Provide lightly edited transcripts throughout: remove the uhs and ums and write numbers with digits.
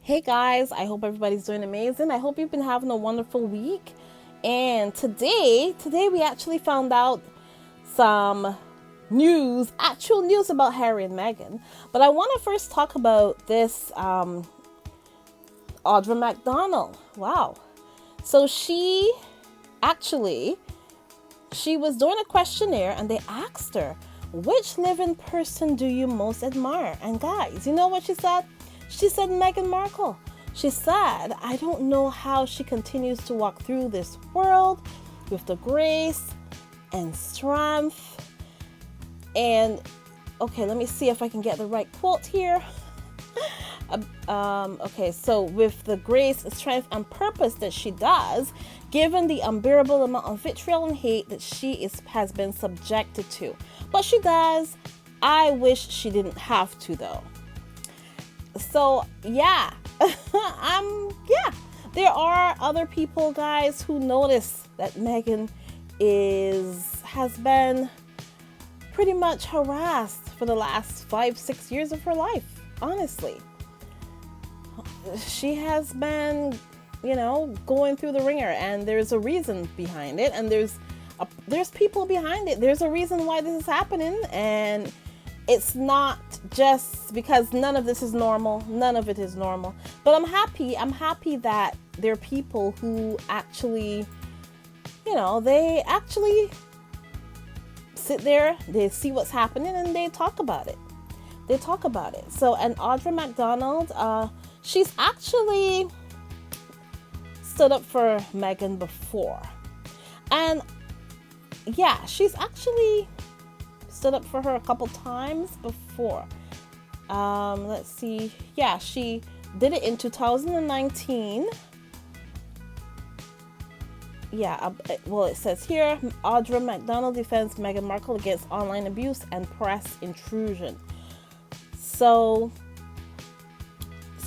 Hey guys, I hope everybody's doing amazing. I hope you've been having a wonderful week. And today we actually found out some actual news about Harry and Meghan. But I want to first talk about this Audra McDonald. Wow. So she was doing a questionnaire and they asked her, which living person do you most admire? And guys, you know what she said? She said Meghan Markle. She said, I don't know how she continues to walk through this world with the grace and strength. And, okay, let me see if I can get the right quote here. Okay, so with the grace, strength, and purpose that she does, given the unbearable amount of vitriol and hate that she has been subjected to. But she does. I wish she didn't have to, though. So yeah, there are other people, guys, who notice that Meghan has been pretty much harassed for the last 5-6 years of her life. Honestly, she has been, going through the ringer, and there's a reason behind it, and there's people behind it. There's a reason why this is happening, and it's not just because none of this is normal. None of it is normal. But I'm happy that there are people who actually, they actually sit there, they see what's happening, and they talk about it. So, and Audra McDonald, she's actually stood up for Meghan before. And yeah, she's actually stood up for her a couple times before. Let's see. Yeah, she did it in 2019. Yeah, well, it says here, Audra McDonald defends Meghan Markle against online abuse and press intrusion. So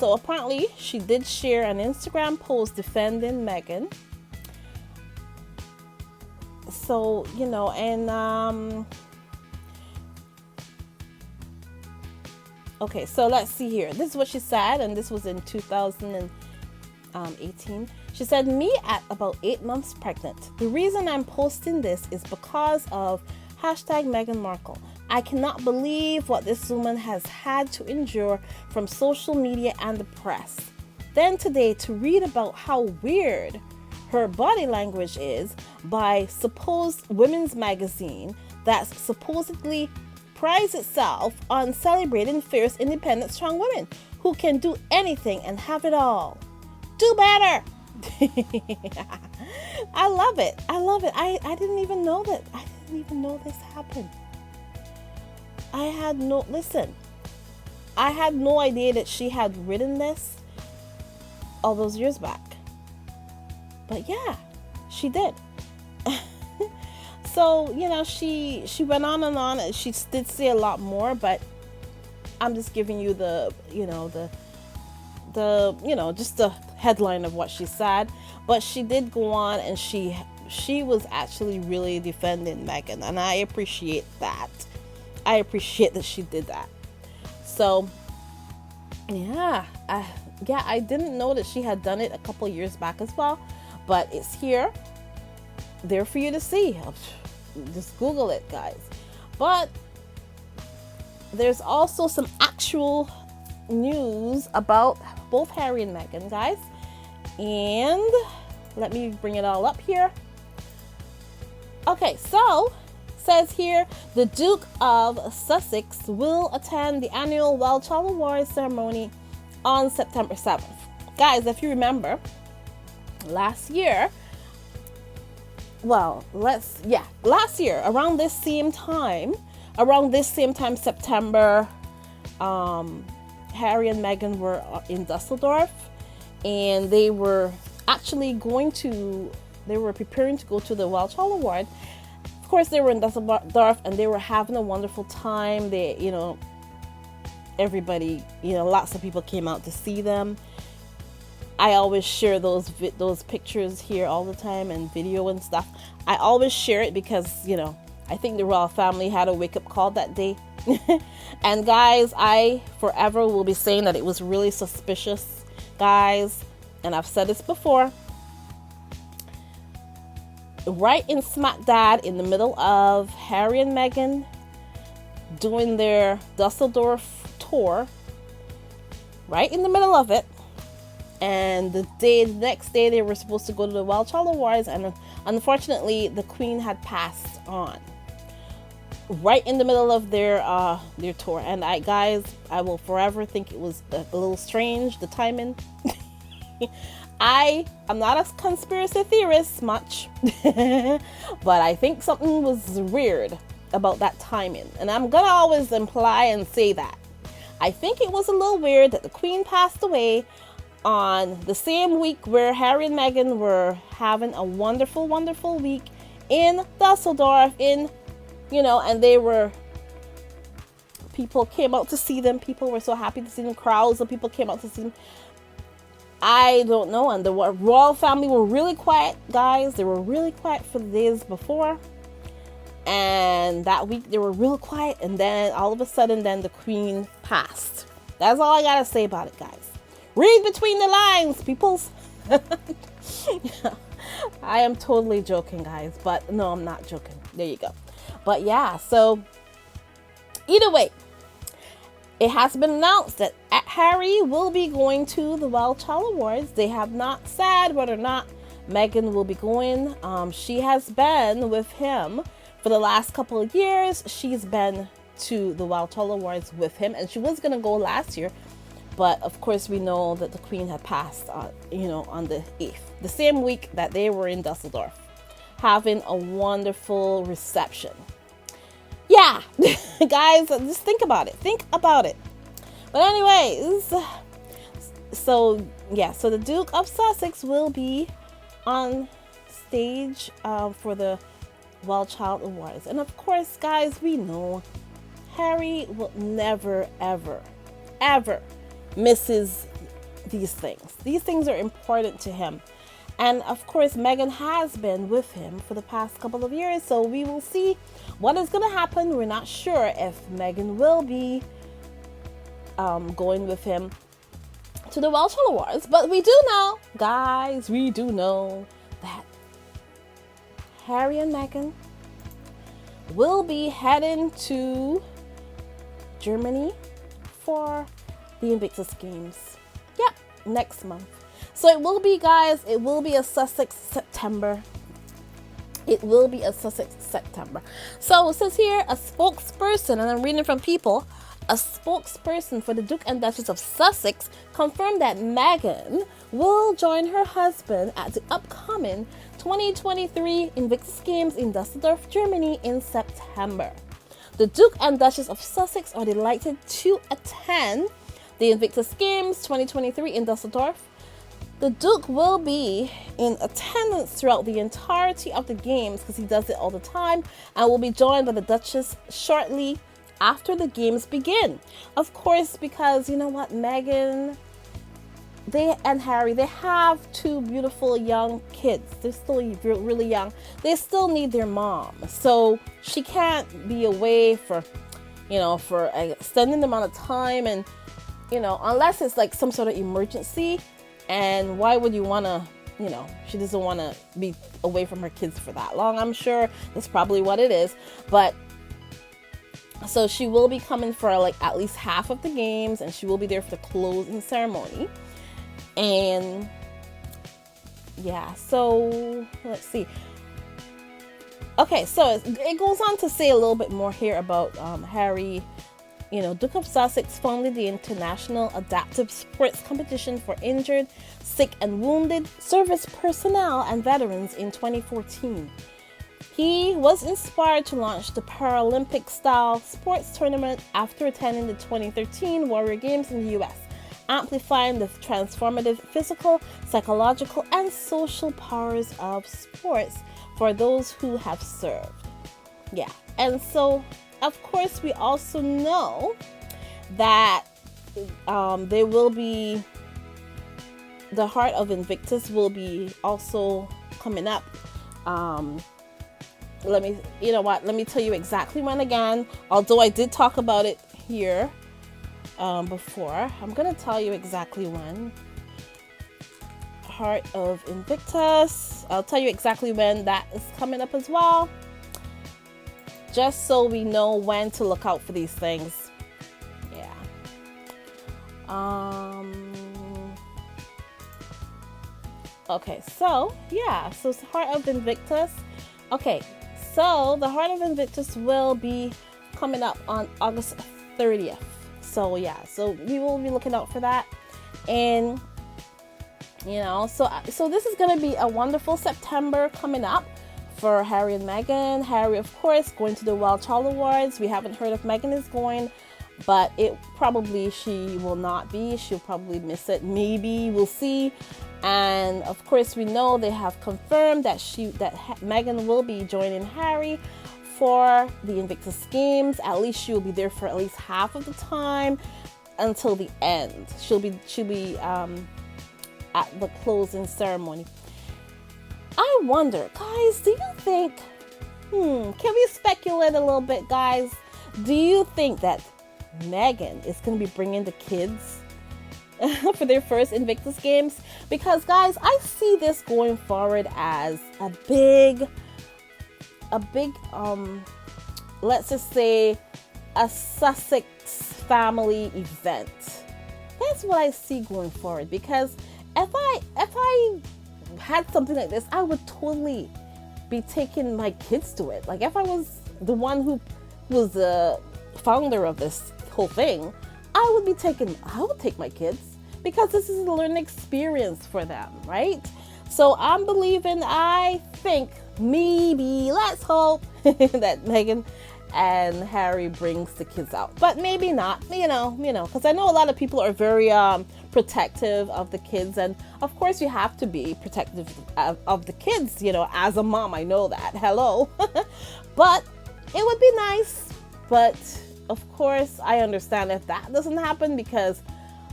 apparently she did share an Instagram post defending Meghan. So, okay, so let's see here. This is what she said, and this was in 2018. She said, me at about 8 months pregnant. The reason I'm posting this is because of #Meghan Markle. I cannot believe what this woman has had to endure from social media and the press. Then today, to read about how weird her body language is by supposed women's magazine that's supposedly prides itself on celebrating fierce, independent, strong women who can do anything and have it all. Do better. I love it. I didn't even know that. I didn't even know this happened. I had no idea that she had written this all those years back. But yeah, she did. So, she went on and on, and she did say a lot more, but I'm just giving you just the headline of what she said. But she did go on, and she was actually really defending Meghan, and I appreciate that. I appreciate that she did that. So, yeah, I didn't know that she had done it a couple years back as well, but it's there for you to see. Just Google it, guys. But there's also some actual news about both Harry and Meghan, guys. And let me bring it all up here. Okay, so says here, the Duke of Sussex will attend the annual Wild Child Awards ceremony on September 7th. Guys, if you remember, last year, around this same time, September, Harry and Meghan were in Dusseldorf, and they were actually preparing to go to the Wild Child Award. Of course, they were in Dusseldorf, and they were having a wonderful time. Everybody, lots of people came out to see them. I always share those pictures here all the time, and video and stuff. I always share it because, I think the royal family had a wake-up call that day. And guys, I forever will be saying that it was really suspicious guys, and I've said this before, right in smack dab in the middle of Harry and Meghan doing their Dusseldorf tour, right in the middle of it, and the next day they were supposed to go to the Wild Child Awards, and unfortunately the Queen had passed on right in the middle of their tour. And I will forever think it was a little strange, the timing. I'm not a conspiracy theorist much, but I think something was weird about that timing, and I'm gonna always imply and say that I think it was a little weird that the Queen passed away on the same week where Harry and Meghan were having a wonderful, wonderful week in Dusseldorf, and people came out to see them. People were so happy to see them. Crowds of people came out to see them. I don't know. And the royal family were really quiet, guys. They were really quiet for the days before. And that week they were real quiet. And then all of a sudden, then the Queen passed. That's all I got to say about it, guys. Read between the lines, peoples. I am totally joking, guys. But no, I'm not joking. There you go. But yeah, so either way, it has been announced that Harry will be going to the Wild Child Awards. They have not said whether or not Meghan will be going. She has been with him for the last couple of years. She's been to the Wild Child Awards with him, and she was going to go last year. But of course, we know that the Queen had passed on the 8th, the same week that they were in Dusseldorf, having a wonderful reception. Yeah, guys, just think about it. Think about it. But anyways, so the Duke of Sussex will be on stage for the Wild Child Awards. And of course, guys, we know Harry will never, ever, ever misses these things. These things are important to him. And of course, Meghan has been with him for the past couple of years. So we will see what is going to happen. We're not sure if Meghan will be going with him to the Wild Child Awards. But we do know, guys, we do know that Harry and Meghan will be heading to Germany for the Invictus Games. Yeah, next month. So it will be, guys, it will be a Sussex September. It will be a Sussex September. So it says here, a spokesperson, and I'm reading from People, a spokesperson for the Duke and Duchess of Sussex confirmed that Meghan will join her husband at the upcoming 2023 Invictus Games in Dusseldorf, Germany in September. The Duke and Duchess of Sussex are delighted to attend the Invictus Games 2023 in Dusseldorf. The Duke will be in attendance throughout the entirety of the games because he does it all the time, and will be joined by the Duchess shortly after the games begin. Of course, because you know what, Meghan, and Harry, they have two beautiful young kids. They're still really young. They still need their mom. So she can't be away for an extended amount of time, and unless it's like some sort of emergency. And why would you want to, she doesn't want to be away from her kids for that long. I'm sure that's probably what it is. But so she will be coming for like at least half of the games, and she will be there for the closing ceremony. And yeah, so let's see. Okay, so it goes on to say a little bit more here about Harry. Duke of Sussex founded the International Adaptive Sports Competition for Injured, Sick and Wounded Service Personnel and Veterans in 2014. He was inspired to launch the Paralympic-style sports tournament after attending the 2013 Warrior Games in the US, amplifying the transformative physical, psychological, and social powers of sports for those who have served. Yeah, and so of course, we also know that there will be the Heart of Invictus will be also coming up. Let me tell you exactly when again. Although I did talk about it here before, I'm gonna tell you exactly when. Heart of Invictus. I'll tell you exactly when that is coming up as well, just so we know when to look out for these things. Yeah. Okay, so yeah, so it's Heart of Invictus. Okay, so the Heart of Invictus will be coming up on August 30th. So yeah, so we will be looking out for that. And so this is going to be a wonderful September coming up for Harry and Meghan. Harry, of course, going to the Wild Child Awards. We haven't heard if Meghan is going, but she will not be. She'll probably miss it. Maybe, we'll see. And of course, we know they have confirmed that Meghan will be joining Harry for the Invictus Games. At least she will be there for at least half of the time until the end. She'll be at the closing ceremony. I wonder, guys, do you think, can we speculate a little bit, guys? Do you think that Meghan is going to be bringing the kids for their first Invictus Games? Because, guys, I see this going forward as a big, let's just say a Sussex family event. That's what I see going forward, because if I had something like this, I would totally be taking my kids to it. Like, if I was the one who was the founder of this whole thing, I would take my kids, because this is a learning experience for them, right? So I think maybe, let's hope that Meghan and Harry brings the kids out, but maybe not, because I know a lot of people are very protective of the kids, and of course you have to be protective of the kids, as a mom. I know that, hello. But it would be nice. But of course I understand if that doesn't happen, because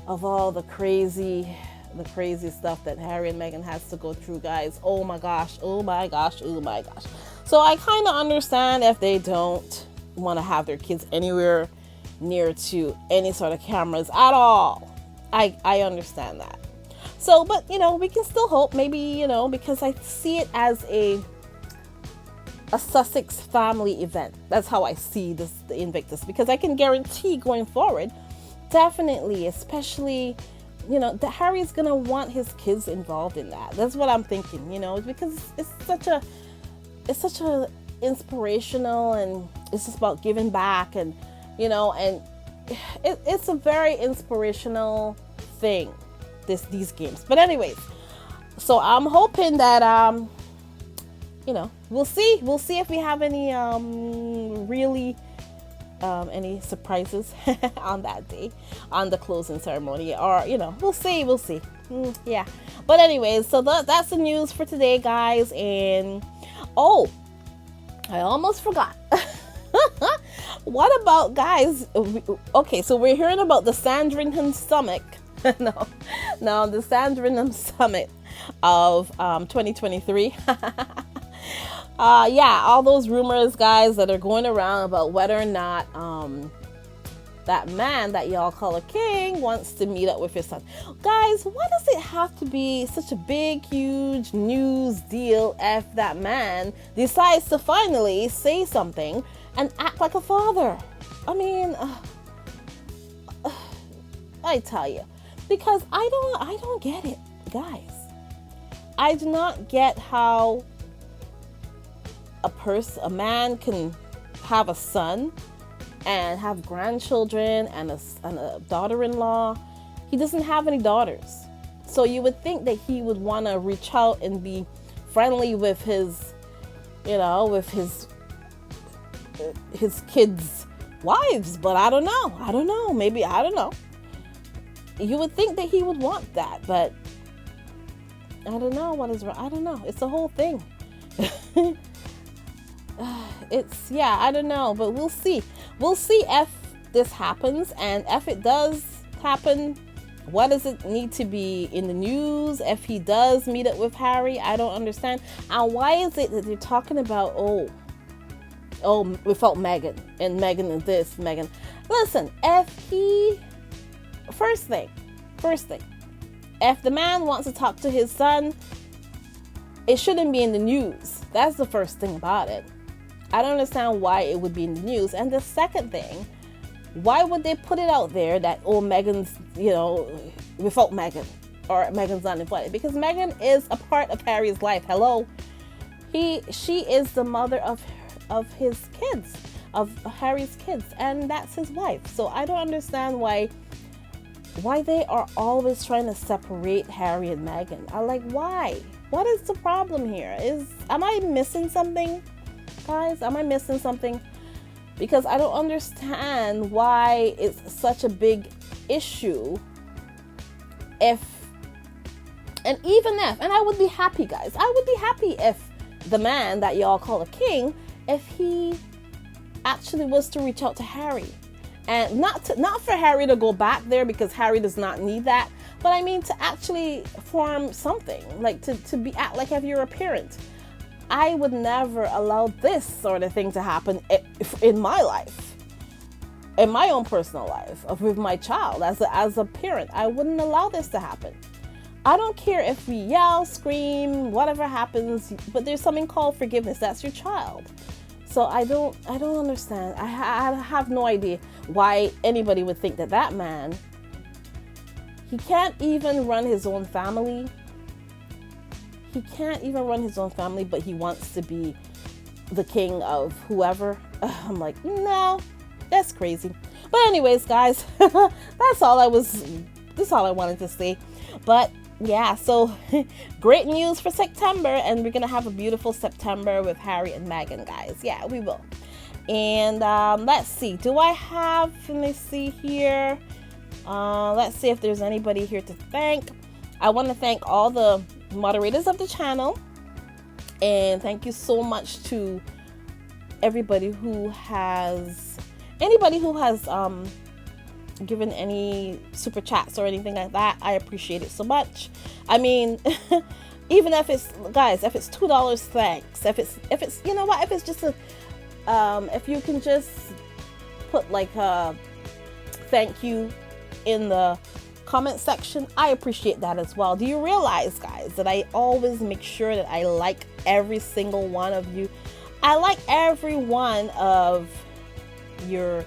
of all the crazy stuff that Harry and Meghan has to go through, guys. Oh my gosh. So I kind of understand if they don't want to have their kids anywhere near to any sort of cameras at all. I understand that. So, but we can still hope, maybe, because I see it as a Sussex family event. That's how I see the Invictus, because I can guarantee going forward, definitely, especially, that Harry's gonna want his kids involved in that. That's what I'm thinking, because it's such a inspirational, and it's just about giving back, and and it's a very inspirational thing, these games. But anyways, so I'm hoping that we'll see if we have any really any surprises on that day, on the closing ceremony, or we'll see. Yeah, but anyways, so that's the news for today, guys. And I almost forgot. What about, guys? Okay, so we're hearing about the Sandringham Summit. no, the Sandringham Summit of 2023. Yeah, all those rumors, guys, that are going around about whether or not that man that y'all call a king wants to meet up with his son. Guys, why does it have to be such a big, huge news deal if that man decides to finally say something and act like a father? I mean, I tell you, because I don't get it, guys. I do not get how a man can have a son and have grandchildren and a daughter-in-law. He doesn't have any daughters, so you would think that he would want to reach out and be friendly with his kids' wives. But I don't know. Maybe, I don't know. You would think that he would want that, but I don't know what is wrong. I don't know. It's the whole thing. I don't know, but we'll see if this happens, and if it does happen, what does it need to be in the news if he does meet up with Harry? I don't understand. And why is it that they're talking about without Meghan and this, Meghan? Listen, if he first thing, If the man wants to talk to his son, it shouldn't be in the news. That's the first thing about it. I don't understand why it would be in the news. And the second thing, why would they put it out there that, oh, Meghan's, without Meghan, or Meghan's not invited? Because Meghan is a part of Harry's life. Hello. She is the mother of his kids, of Harry's kids, and that's his wife. So I don't understand why they are always trying to separate Harry and Meghan. I'm like, why? What is the problem here? Am I missing something, guys? Am I missing something? Because I don't understand why it's such a big issue. And I would be happy, guys. I would be happy if the man that y'all call a king, if he actually was to reach out to Harry. And not for Harry to go back there, because Harry does not need that. But I mean, to actually form something, like to act like if you're a parent. I would never allow this sort of thing to happen in my life, in my own personal life, with my child as a parent. I wouldn't allow this to happen. I don't care if we yell, scream, whatever happens, but there's something called forgiveness. That's your child. So I don't understand. I have no idea why anybody would think that man, he can't even run his own family. He can't even run his own family, but he wants to be the king of whoever. I'm like, no, that's crazy. But anyways, guys, that's all I wanted to say. But yeah, so great news for September, and we're gonna have a beautiful September with Harry and Meghan, guys. Yeah, we will. And let's see, let me see here. Let's see if there's anybody here to thank. I want to thank all the moderators of the channel, and thank you so much to anybody who has given any super chats or anything like that. I appreciate it so much. I mean, even if it's, guys, if it's $2, thanks. If it's you know what, if it's just if you can just put like a thank you in the comment section, I appreciate that as well. Do you realize, guys, that I always make sure that I like every single one of you? I like every one of your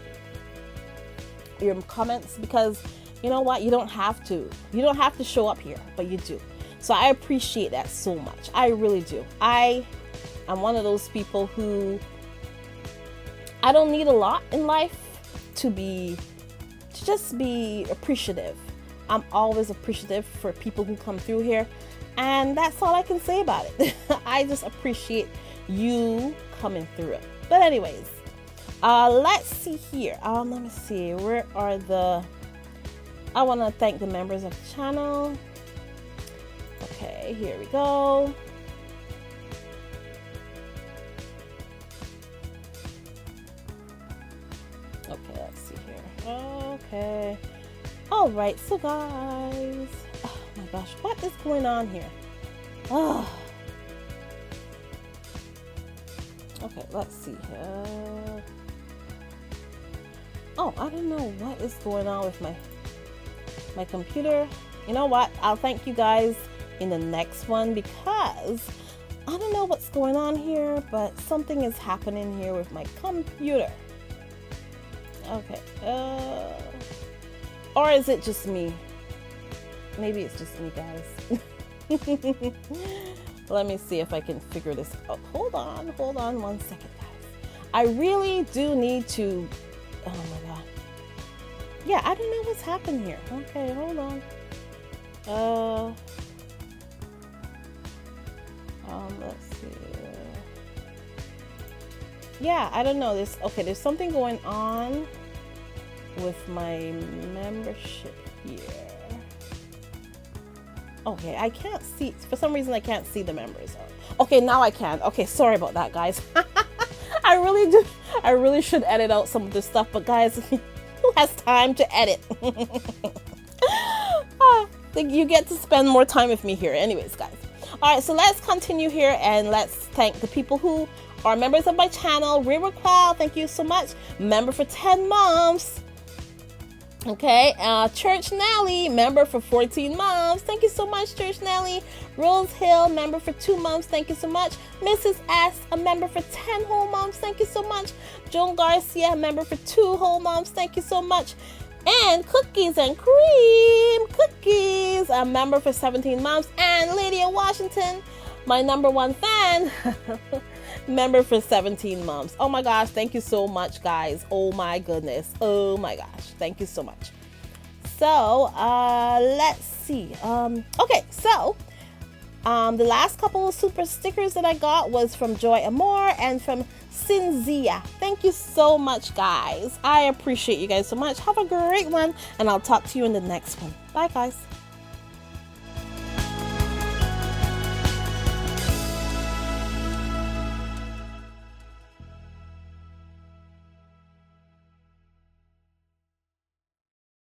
comments, because you know what, you don't have to show up here, but you do. So I appreciate that so much. I really do. I'm one of those people who, I don't need a lot in life to just be appreciative. I'm always appreciative for people who come through here, and that's all I can say about it. I just appreciate you coming through it. But anyways, let's see here. Let me see, where are I want to thank the members of the channel. Okay, here we go. Okay, let's see here. Okay. All right, so guys, oh my gosh, what is going on here? Oh. Okay, let's see here. Oh, I don't know what is going on with my computer. You know what? I'll thank you guys in the next one, because I don't know what's going on here, but something is happening here with my computer. Okay. Or is it just me? Maybe it's just me, guys. Let me see if I can figure this out. Hold on 1 second, guys. I really do need to, oh my god. Yeah, I don't know what's happened here. Okay, hold on. Let's see. Yeah, I don't know. There's something going on with my membership here. Okay, I can't see, for some reason I can't see the members. Okay, now I can. Okay, sorry about that, guys. I really should edit out some of this stuff, but guys, who has time to edit? You get to spend more time with me here. Anyways, guys. All right, so let's continue here, and let's thank the people who are members of my channel. River Cloud, thank you so much. Member for 10 months. Okay, Church Nelly, member for 14 months. months. Thank you so much, Church Nelly. Rose Hill, member for 2 months. Thank you so much. Mrs. S, a member for 10 whole months. Thank you so much. Joan Garcia, a member for 2 whole months. Thank you so much. And Cookies and Cream Cookies, a member for 17 months. And Lydia Washington, my number 1 fan, member for 17 months. Oh my gosh, thank you so much, guys. Oh my goodness. Oh my gosh, thank you so much. So let's see. Okay, so the last couple of super stickers that I got was from Joy Amore and from Cinzia. Thank you so much, guys. I appreciate you guys so much. Have a great one, and I'll talk to you in the next one. Bye, guys.